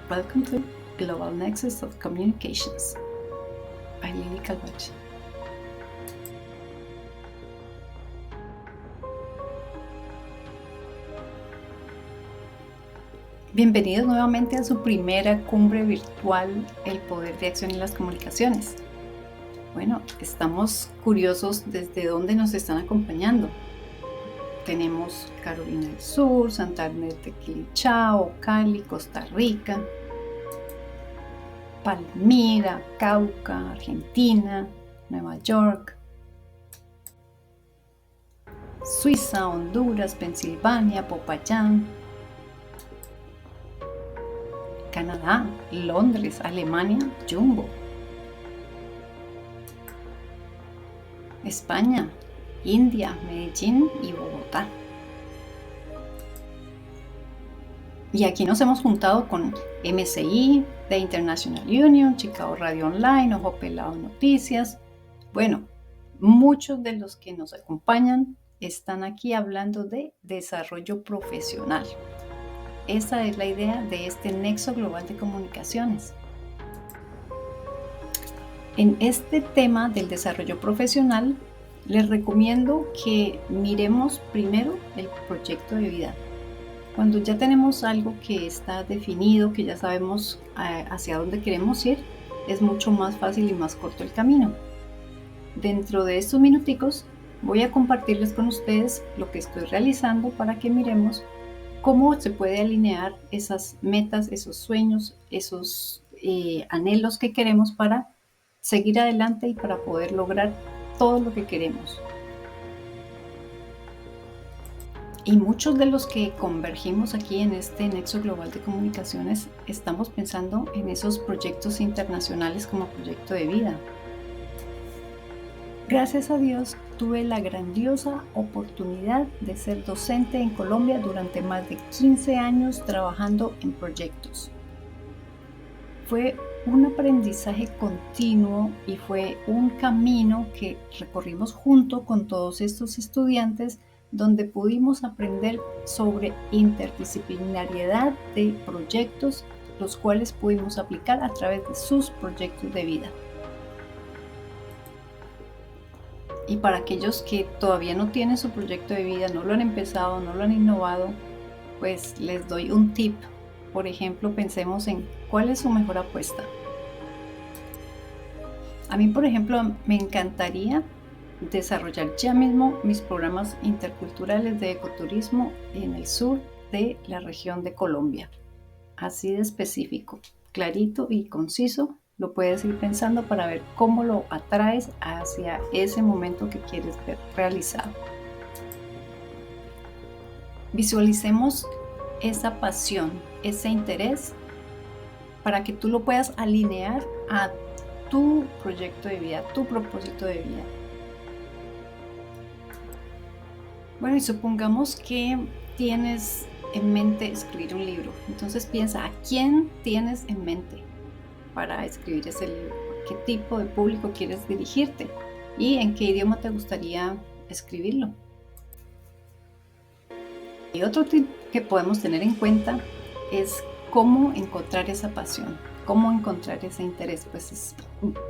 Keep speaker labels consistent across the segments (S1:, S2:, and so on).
S1: Welcome to Global Nexus of Communications by Lily Calvache. Bienvenidos nuevamente a su primera cumbre virtual, El Poder de Acción en las Comunicaciones. Bueno, estamos curiosos desde dónde nos están acompañando. Tenemos Carolina del Sur, Santander de Quilichao, Cali, Costa Rica, Palmira, Cauca, Argentina, Nueva York, Suiza, Honduras, Pensilvania, Popayán, Canadá, Londres, Alemania, Jumbo, España, India, Medellín y Bogotá. Y aquí nos hemos juntado con MCI, The International Union, Chicago Radio Online, Ojo Pelado Noticias. Bueno, muchos de los que nos acompañan están aquí hablando de desarrollo profesional. Esa es la idea de este nexo global de comunicaciones. En este tema del desarrollo profesional, les recomiendo que miremos primero el proyecto de vida. Cuando ya tenemos algo que está definido, que ya sabemos hacia dónde queremos ir, es mucho más fácil y más corto el camino. Dentro de estos minuticos voy a compartirles con ustedes lo que estoy realizando para que miremos cómo se puede alinear esas metas, esos sueños, esos anhelos que queremos para seguir adelante y para poder lograr todo lo que queremos. Y muchos de los que convergimos aquí en este nexo global de comunicaciones estamos pensando en esos proyectos internacionales como proyecto de vida. Gracias a Dios tuve la grandiosa oportunidad de ser docente en Colombia durante más de 15 años trabajando en proyectos. Fue un aprendizaje continuo y fue un camino que recorrimos junto con todos estos estudiantes donde pudimos aprender sobre interdisciplinariedad de proyectos, los cuales pudimos aplicar a través de sus proyectos de vida. Y para aquellos que todavía no tienen su proyecto de vida, no lo han empezado, no lo han innovado, pues les doy un tip. Por ejemplo, pensemos en cuál es su mejor apuesta. A mí, por ejemplo, me encantaría desarrollar ya mismo mis programas interculturales de ecoturismo en el sur de la región de Colombia. Así de específico, clarito y conciso, lo puedes ir pensando para ver cómo lo atraes hacia ese momento que quieres ver realizado. Visualicemos esa pasión, ese interés, para que tú lo puedas alinear a tu proyecto de vida, tu propósito de vida. Bueno, y supongamos que tienes en mente escribir un libro. Entonces piensa, ¿a quién tienes en mente para escribir ese libro? ¿A qué tipo de público quieres dirigirte? ¿Y en qué idioma te gustaría escribirlo? Y otro tip que podemos tener en cuenta es cómo encontrar esa pasión, cómo encontrar ese interés. Pues es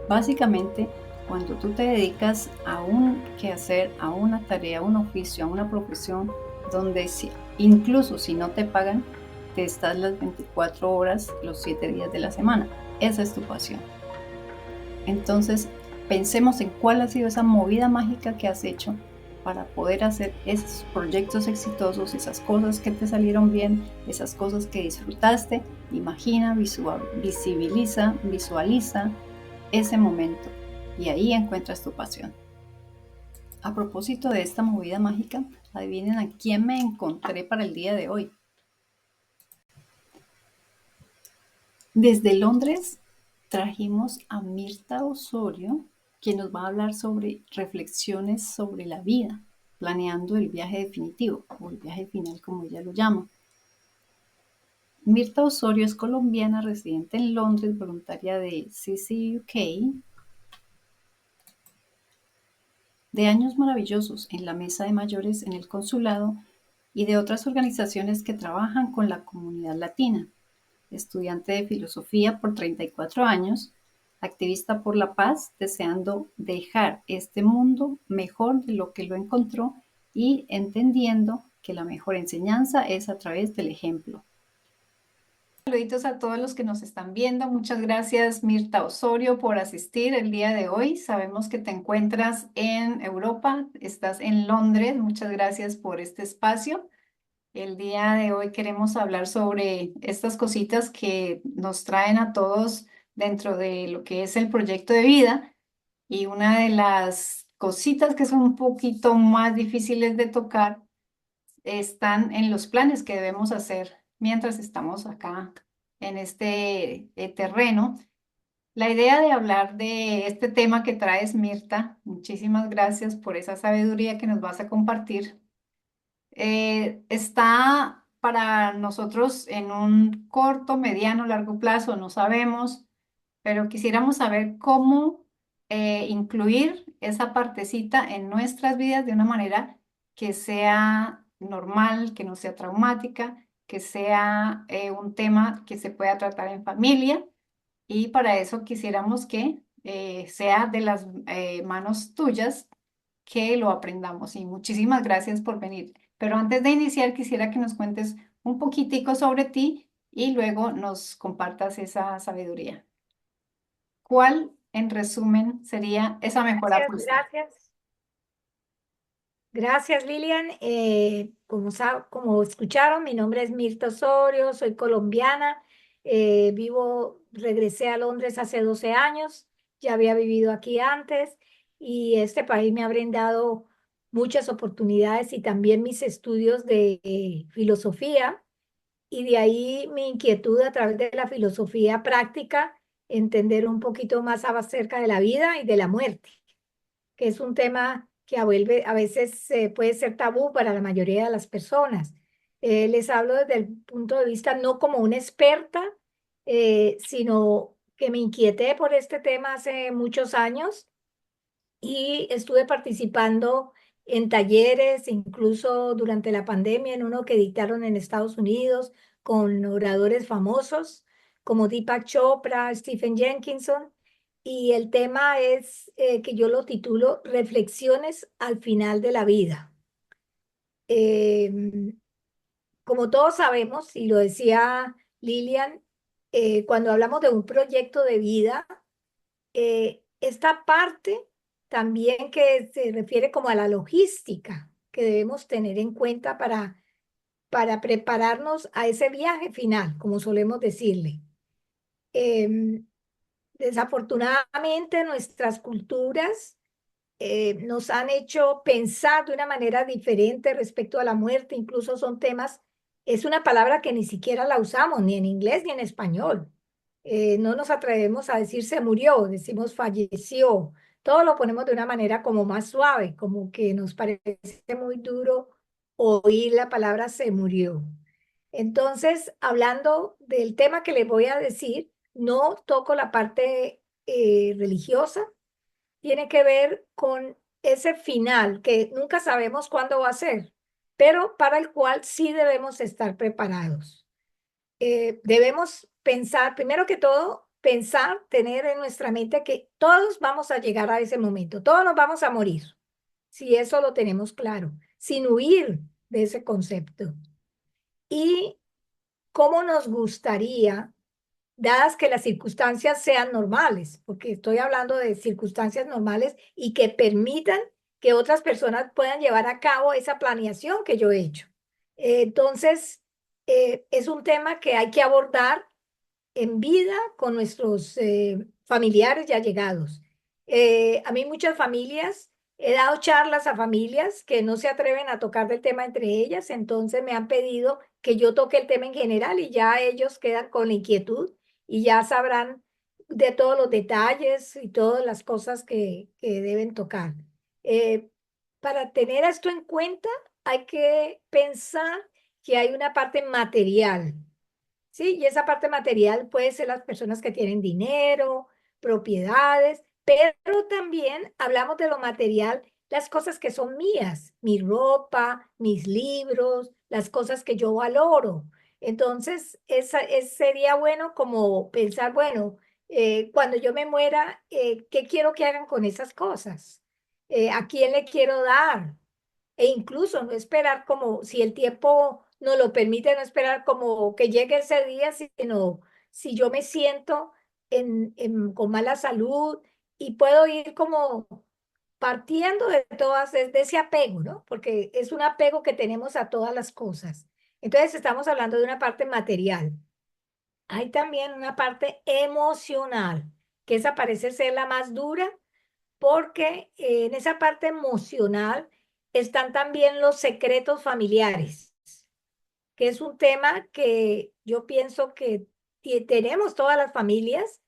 S1: básicamente cuando tú te dedicas a un quehacer, a una tarea, a un oficio, a una profesión, donde incluso si no te pagan, te estás las 24 horas, los 7 días de la semana. Esa es tu pasión. Entonces, pensemos en cuál ha sido esa movida mágica que has hecho para poder hacer esos proyectos exitosos, esas cosas que te salieron bien, esas cosas que disfrutaste. Imagina, visualiza ese momento y ahí encuentras tu pasión. A propósito de esta movida mágica, adivinen a quién me encontré para el día de hoy. Desde Londres trajimos a Mirta Osorio, quien nos va a hablar sobre reflexiones sobre la vida, planeando el viaje definitivo o el viaje final, como ella lo llama. Mirta Osorio es colombiana, residente en Londres, voluntaria de CCUK, de Años Maravillosos en la Mesa de Mayores en el Consulado y de otras organizaciones que trabajan con la comunidad latina. estudiante de filosofía por 34 años, activista por la paz, deseando dejar este mundo mejor de lo que lo encontró y entendiendo que la mejor enseñanza es a través del ejemplo. Saluditos a todos los que nos están viendo. Muchas gracias, Mirta Osorio, por asistir el día de hoy. Sabemos que te encuentras en Europa, estás en Londres. Muchas gracias por este espacio. El día de hoy queremos hablar sobre estas cositas que nos traen a todos dentro de lo que es el proyecto de vida. Y una de las cositas que son un poquito más difíciles de tocar están en los planes que debemos hacer mientras estamos acá en este terreno. La idea de hablar de este tema que traes, Mirta, muchísimas gracias por esa sabiduría que nos vas a compartir. Está para nosotros en un corto, mediano, largo plazo, no sabemos, pero quisiéramos saber cómo incluir esa partecita en nuestras vidas de una manera que sea normal, que no sea traumática, que sea un tema que se pueda tratar en familia y para eso quisiéramos que sea de las manos tuyas que lo aprendamos y muchísimas gracias por venir. Pero antes de iniciar quisiera que nos cuentes un poquitico sobre ti y luego nos compartas esa sabiduría. ¿Cuál, en resumen, sería esa mejor
S2: Gracias,
S1: apuesta?
S2: gracias. Gracias, Lilian. Como escucharon, mi nombre es Mirta Osorio, soy colombiana. Regresé a Londres hace 12 años, ya había vivido aquí antes y este país me ha brindado muchas oportunidades y también mis estudios de filosofía y de ahí mi inquietud a través de la filosofía práctica, entender un poquito más acerca de la vida y de la muerte, que es un tema que a veces puede ser tabú para la mayoría de las personas. Les hablo desde el punto de vista no como una experta, sino que me inquieté por este tema hace muchos años y estuve participando en talleres, incluso durante la pandemia, en uno que dictaron en Estados Unidos con oradores famosos como Deepak Chopra, Stephen Jenkinson, y el tema es que yo lo titulo Reflexiones al final de la vida. Em, Como todos sabemos, y lo decía Lilian, cuando hablamos de un proyecto de vida, esta parte también que se refiere como a la logística que debemos tener en cuenta para prepararnos a ese viaje final, como solemos decirle. Em, Desafortunadamente, nuestras culturas nos han hecho pensar de una manera diferente respecto a la muerte, incluso son temas, es una palabra que ni siquiera la usamos, ni en inglés ni en español. No nos atrevemos a decir se murió, decimos falleció. Todo lo ponemos de una manera como más suave, como que nos parece muy duro oír la palabra se murió. Entonces, hablando del tema que les voy a decir, no toco la parte religiosa, tiene que ver con ese final que nunca sabemos cuándo va a ser, pero para el cual sí debemos estar preparados. Debemos pensar, primero que todo, pensar, tener en nuestra mente que todos vamos a llegar a ese momento, todos nos vamos a morir, si eso lo tenemos claro, sin huir de ese concepto. Y cómo nos gustaría, dadas que las circunstancias sean normales, porque estoy hablando de circunstancias normales y que permitan que otras personas puedan llevar a cabo esa planeación que yo he hecho. Entonces, es un tema que hay que abordar en vida con nuestros familiares ya llegados. A mí muchas familias, he dado charlas a familias que no se atreven a tocar del tema entre ellas, entonces me han pedido que yo toque el tema en general y ya ellos quedan con la inquietud y ya sabrán de todos los detalles y todas las cosas que deben tocar. Eh, para tener esto en cuenta, hay que pensar que hay una parte material. Sí, y esa parte material puede ser las personas que tienen dinero, propiedades, pero también hablamos de lo material, las cosas que son mías, mi ropa, mis libros, las cosas que yo valoro. Entonces, sería bueno como pensar, bueno, cuando yo me muera, ¿qué quiero que hagan con esas cosas? ¿A quién le quiero dar? E incluso no esperar como, si el tiempo no lo permite, no esperar como que llegue ese día, sino si yo me siento con mala salud y puedo ir como partiendo de de ese apego, ¿no? Porque es un apego que tenemos a todas las cosas. Entonces estamos hablando de una parte material. Hay también una parte emocional, que esa parece ser la más dura porque en esa parte emocional están también los secretos familiares, que es un tema que yo pienso que tenemos todas las familias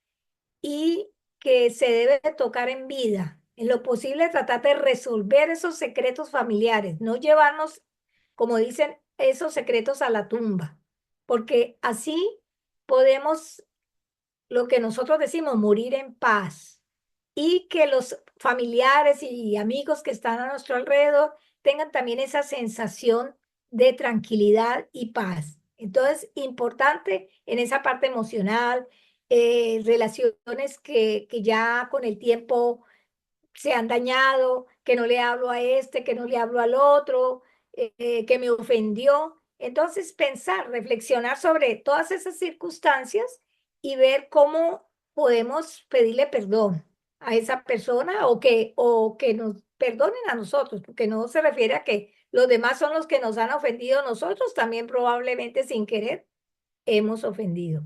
S2: y que se debe tocar en vida. En lo posible, tratar de resolver esos secretos familiares, no llevarnos, como dicen, esos secretos a la tumba, porque así podemos, lo que nosotros decimos, morir en paz y que los familiares y amigos que están a nuestro alrededor tengan también esa sensación de tranquilidad y paz. Entonces, importante en esa parte emocional, relaciones que ya con el tiempo se han dañado, que no le hablo a este, que no le hablo al otro, que me ofendió. Entonces, pensar, reflexionar sobre todas esas circunstancias y ver cómo podemos pedirle perdón a esa persona o que nos perdonen a nosotros, porque no se refiere a que los demás son los que nos han ofendido, nosotros también probablemente sin querer hemos ofendido.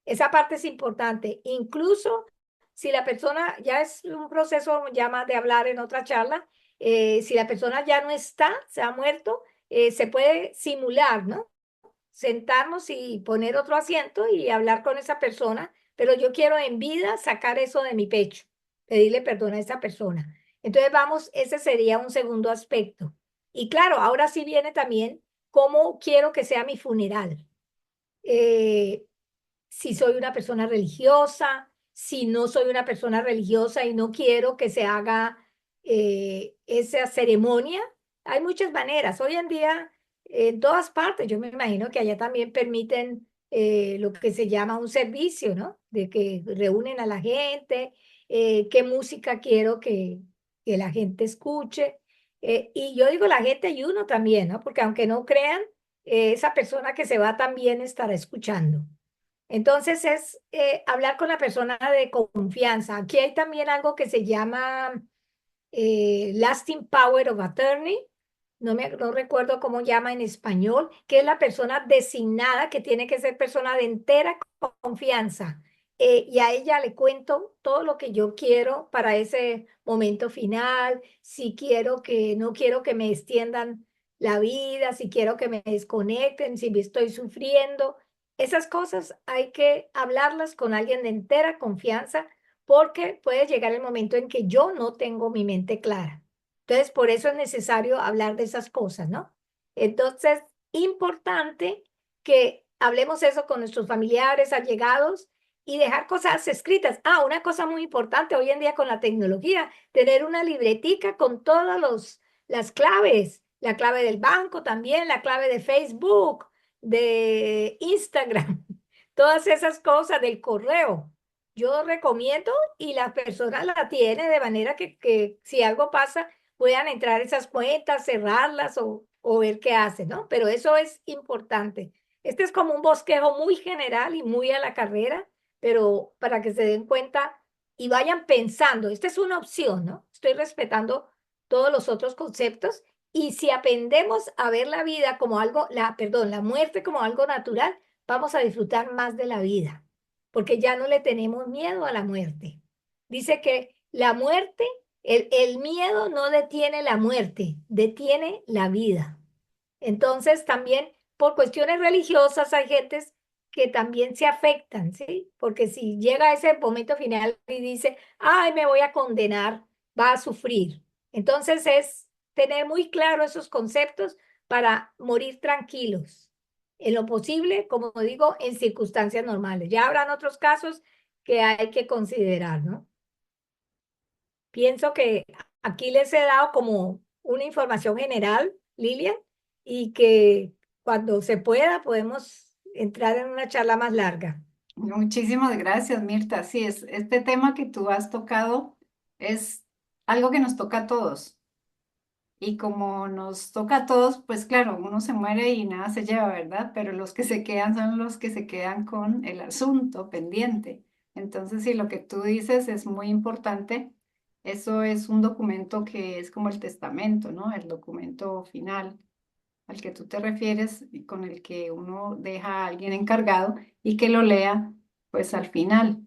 S2: Esa parte es importante. Incluso si la persona, ya es un proceso ya más de hablar en otra charla, si la persona ya no está, se ha muerto, se puede simular, ¿no? Sentarnos y poner otro asiento y hablar con esa persona, pero yo quiero en vida sacar eso de mi pecho, pedirle perdón a esa persona. Entonces vamos, ese sería un segundo aspecto. Y claro, ahora sí viene también cómo quiero que sea mi funeral. Eh, si soy una persona religiosa, si no soy una persona religiosa y no quiero que se haga esa ceremonia. Hay muchas maneras. Hoy en día, en todas partes, yo me imagino que allá también permiten lo que se llama un servicio, ¿no? De que reúnen a la gente, qué música quiero que la gente escuche. Y yo digo la gente y uno también, ¿no? Porque aunque no crean, esa persona que se va también estará escuchando. Entonces es hablar con la persona de confianza. Aquí hay también algo que se llama Lasting Power of Attorney. No recuerdo cómo llama en español, que es la persona designada, que tiene que ser persona de entera confianza. Y a ella le cuento todo lo que yo quiero para ese momento final, si quiero que, no quiero que me extiendan la vida, si quiero que me desconecten, si me estoy sufriendo. Esas cosas hay que hablarlas con alguien de entera confianza porque puede llegar el momento en que yo no tengo mi mente clara. Entonces, por eso es necesario hablar de esas cosas, ¿no? Entonces, importante que hablemos eso con nuestros familiares, allegados y dejar cosas escritas. Ah, una cosa muy importante hoy en día con la tecnología, tener una libretica con todas las claves, la clave del banco también, la clave de Facebook, de Instagram, todas esas cosas del correo. Yo recomiendo y la persona la tiene de manera que si algo pasa, puedan entrar esas cuentas, cerrarlas o ver qué hacen, ¿no? Pero eso es importante. Este es como un bosquejo muy general y muy a la carrera, pero para que se den cuenta y vayan pensando, esta es una opción, ¿no? Estoy respetando todos los otros conceptos y si aprendemos a ver la vida como algo, la muerte como algo natural, vamos a disfrutar más de la vida, porque ya no le tenemos miedo a la muerte. Dice que la muerte, el miedo no detiene la muerte, detiene la vida. Entonces, también por cuestiones religiosas hay gentes que también se afectan, ¿sí? Porque si llega ese momento final y dice, ay, me voy a condenar, va a sufrir. Entonces es tener muy claro esos conceptos para morir tranquilos, en lo posible, como digo, en circunstancias normales. Ya habrán otros casos que hay que considerar, ¿no? Pienso que aquí les he dado como una información general, Lilian, y que cuando se pueda podemos entrar en una charla más larga.
S1: Muchísimas gracias, Mirta. Sí, este tema que tú has tocado es algo que nos toca a todos. Y como nos toca a todos, pues claro, uno se muere y nada se lleva, ¿verdad? Pero los que se quedan son los que se quedan con el asunto pendiente. Entonces, si lo que tú dices es muy importante, eso es un documento que es como el testamento, ¿no? El documento final al que tú te refieres y con el que uno deja a alguien encargado y que lo lea, pues al final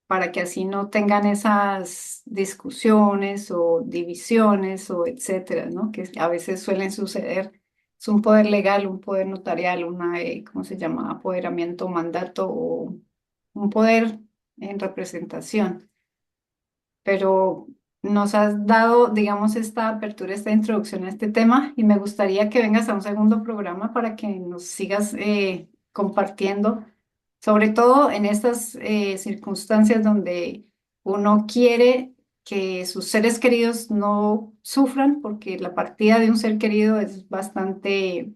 S1: para que así no tengan esas discusiones o divisiones o etcétera, ¿no? Que a veces suelen suceder. Es un poder legal, un poder notarial, una, ¿cómo se llama? Apoderamiento, mandato o un poder en representación. Pero nos has dado, digamos, esta apertura, esta introducción a este tema y me gustaría que vengas a un segundo programa para que nos sigas compartiendo sobre todo en estas circunstancias donde uno quiere que sus seres queridos no sufran, porque la partida de un ser querido es bastante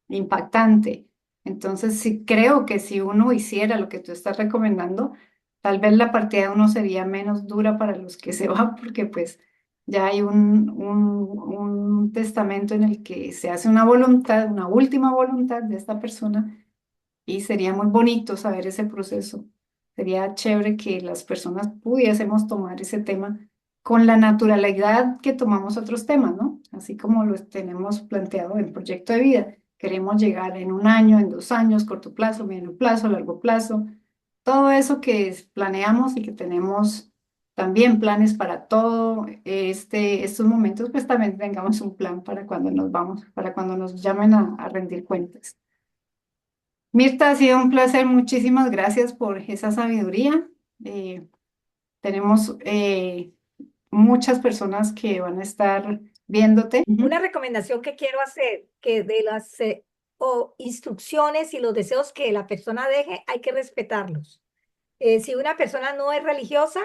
S1: impactante. Entonces, sí creo que si uno hiciera lo que tú estás recomendando, tal vez la partida de uno sería menos dura para los que se van, porque pues ya hay un testamento en el que se hace una voluntad, una última voluntad de esta persona y sería muy bonito saber ese proceso. Sería chévere que las personas pudiésemos tomar ese tema con la naturalidad que tomamos otros temas, ¿no? Así como lo tenemos planteado en proyecto de vida. Queremos llegar en un año, en 2 años, corto plazo, mediano plazo, largo plazo. Todo eso que planeamos y que tenemos también planes para todo estos momentos, pues también tengamos un plan para cuando nos vamos, para cuando nos llamen a rendir cuentas. Mirta, ha sido un placer. Muchísimas gracias por esa sabiduría. Eh, tenemos muchas personas que van a estar viéndote.
S2: Una
S1: Ujú.
S2: recomendación que quiero hacer, que de las o instrucciones y los deseos que la persona deje, hay que respetarlos. Si una persona no es religiosa,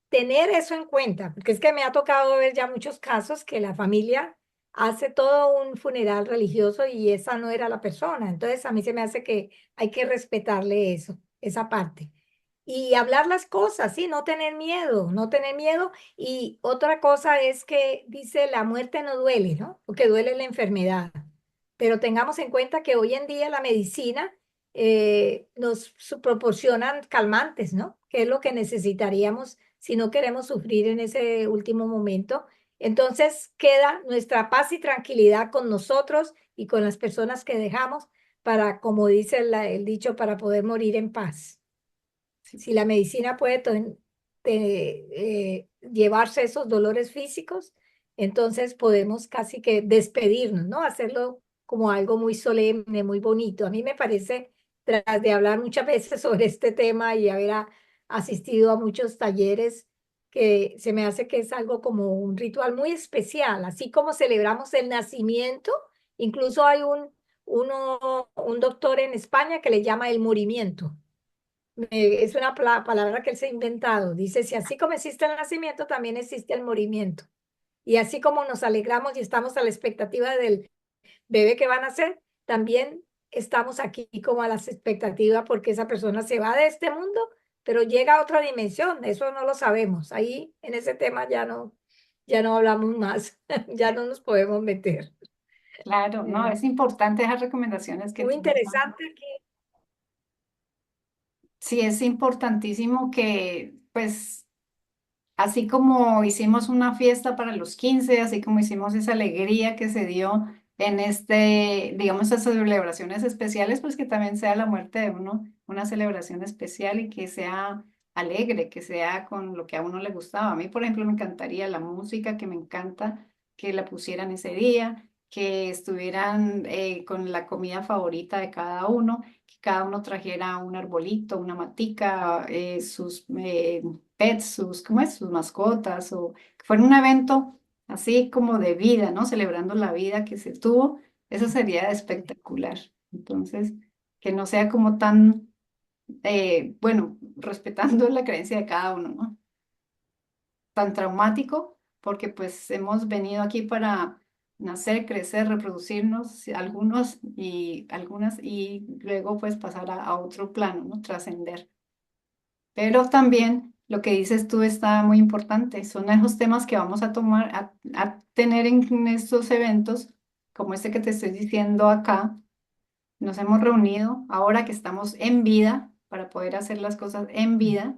S2: tener eso en cuenta, porque es que me ha tocado ver ya muchos casos que la familia hace todo un funeral religioso y esa no era la persona. Entonces a mí se me hace que hay que respetarle eso, esa parte. Y hablar las cosas, sí, no tener miedo, no tener miedo. Y otra cosa es que dice la muerte no duele, ¿no? Porque duele la enfermedad. Pero tengamos en cuenta que hoy en día la medicina nos proporcionan calmantes, ¿no? Que es lo que necesitaríamos si no queremos sufrir en ese último momento. Entonces queda nuestra paz y tranquilidad con nosotros y con las personas que dejamos para, como dice el dicho, para poder morir en paz.
S1: Sí,
S2: Si la medicina puede llevarse esos dolores físicos, entonces podemos casi que despedirnos, ¿no? Hacerlo como algo muy solemne, muy bonito. A mí me parece, tras de hablar muchas veces sobre este tema y haber asistido a muchos talleres, que se me hace que es algo como un ritual muy especial, así como celebramos el nacimiento, incluso hay un doctor en España que le llama el morimiento. Es una palabra que él se ha inventado. Dice, si así como existe el nacimiento, también existe el morimiento. Y así como nos alegramos y estamos a la expectativa del bebé que van a nacer, también estamos aquí como a la expectativa porque esa persona se va de este mundo, pero llega a otra dimensión. Eso no lo sabemos. Ahí en ese tema ya no hablamos más, ya no nos podemos meter.
S1: claro, no,
S2: Eh,
S1: es importante esas recomendaciones que
S2: Muy
S1: tú nos das.
S2: interesante aquí.
S1: Sí, es importantísimo que, pues, así como hicimos una fiesta para los 15, así como hicimos esa alegría que se dio en digamos, esas celebraciones especiales, pues que también sea la muerte de uno una celebración especial y que sea alegre, que sea con lo que a uno le gustaba. A mí, por ejemplo, me encantaría la música, que me encanta que la pusieran ese día, que estuvieran con la comida favorita de cada uno, que cada uno trajera un arbolito, una matica, sus pets, ¿cómo es? Sus mascotas, o que fuera un evento así como de vida, ¿no? Celebrando la vida que se tuvo, eso sería espectacular. Entonces, que no sea como tan, bueno, respetando la creencia de cada uno, ¿no? Tan traumático, porque pues hemos venido aquí para nacer, crecer, reproducirnos, algunos y algunas, y luego pues pasar a otro plano, ¿no? Trascender. Pero también lo que dices tú está muy importante. Son esos temas que vamos a tomar, a tener en estos eventos, como este que te estoy diciendo acá. Nos hemos reunido ahora que estamos en vida para poder hacer las cosas en vida.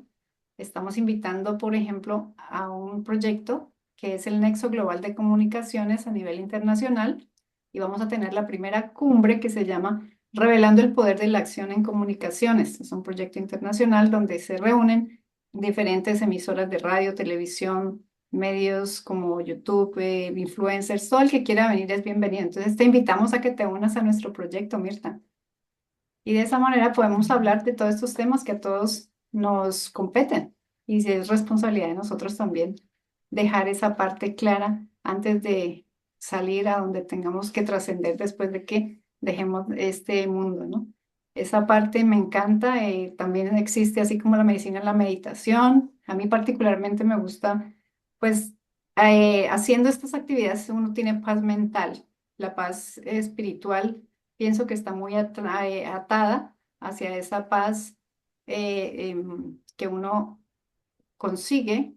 S1: Estamos invitando, por ejemplo, a un proyecto que es el Nexo Global de Comunicaciones a nivel internacional y vamos a tener la primera cumbre que se llama Revelando el Poder de la Acción en Comunicaciones. Es un proyecto internacional donde se reúnen diferentes emisoras de radio, televisión, medios como YouTube, influencers, todo el que quiera venir es bienvenido. Entonces te invitamos a que te unas a nuestro proyecto, Mirta. Y de esa manera podemos hablar de todos estos temas que a todos nos competen. Y si es responsabilidad de nosotros también dejar esa parte clara antes de salir a donde tengamos que trascender después de que dejemos este mundo, ¿no? Esa parte me encanta. También existe, así como la medicina, la meditación. A mí particularmente me gusta, pues, haciendo estas actividades uno tiene paz mental, la paz espiritual pienso que está muy atada hacia esa paz que uno consigue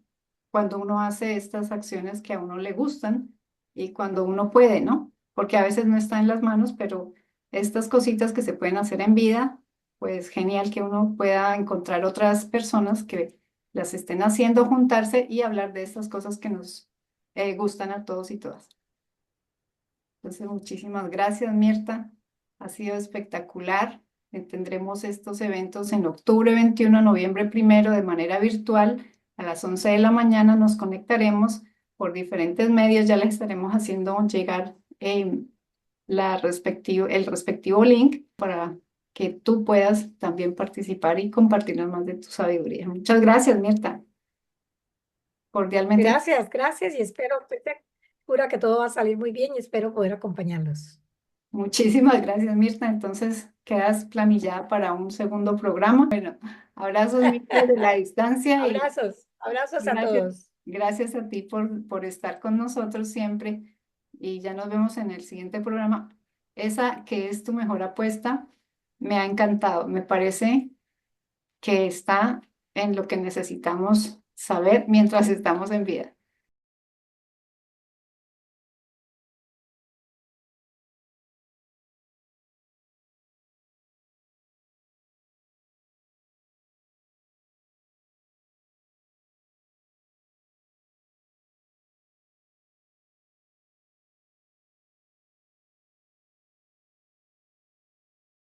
S1: cuando uno hace estas acciones que a uno le gustan y cuando uno puede, ¿no? Porque a veces no está en las manos, pero estas cositas que se pueden hacer en vida, pues genial que uno pueda encontrar otras personas que las estén haciendo, juntarse y hablar de estas cosas que nos gustan a todos y todas. Entonces, muchísimas gracias, Mirta. Ha sido espectacular. Tendremos estos eventos en octubre 21, noviembre 1 de manera virtual. A las 11 de la mañana nos conectaremos por diferentes medios. Ya les estaremos haciendo llegar el respectivo link para que tú puedas también participar y compartirnos más de tu sabiduría. Muchas gracias, Mirta. Cordialmente.
S2: Gracias, gracias y espero, estoy segura que todo va a salir muy bien y espero poder acompañarlos.
S1: Muchísimas gracias, Mirta. Entonces, quedas planillada para un segundo programa. Bueno, abrazos, Mirta, de la distancia y
S2: Abrazos, abrazos a
S1: gracias,
S2: todos.
S1: gracias a ti por estar con nosotros siempre. Y ya nos vemos en el siguiente programa. Esa que es tu mejor apuesta, me ha encantado. Me parece que está en lo que necesitamos saber mientras estamos en vida.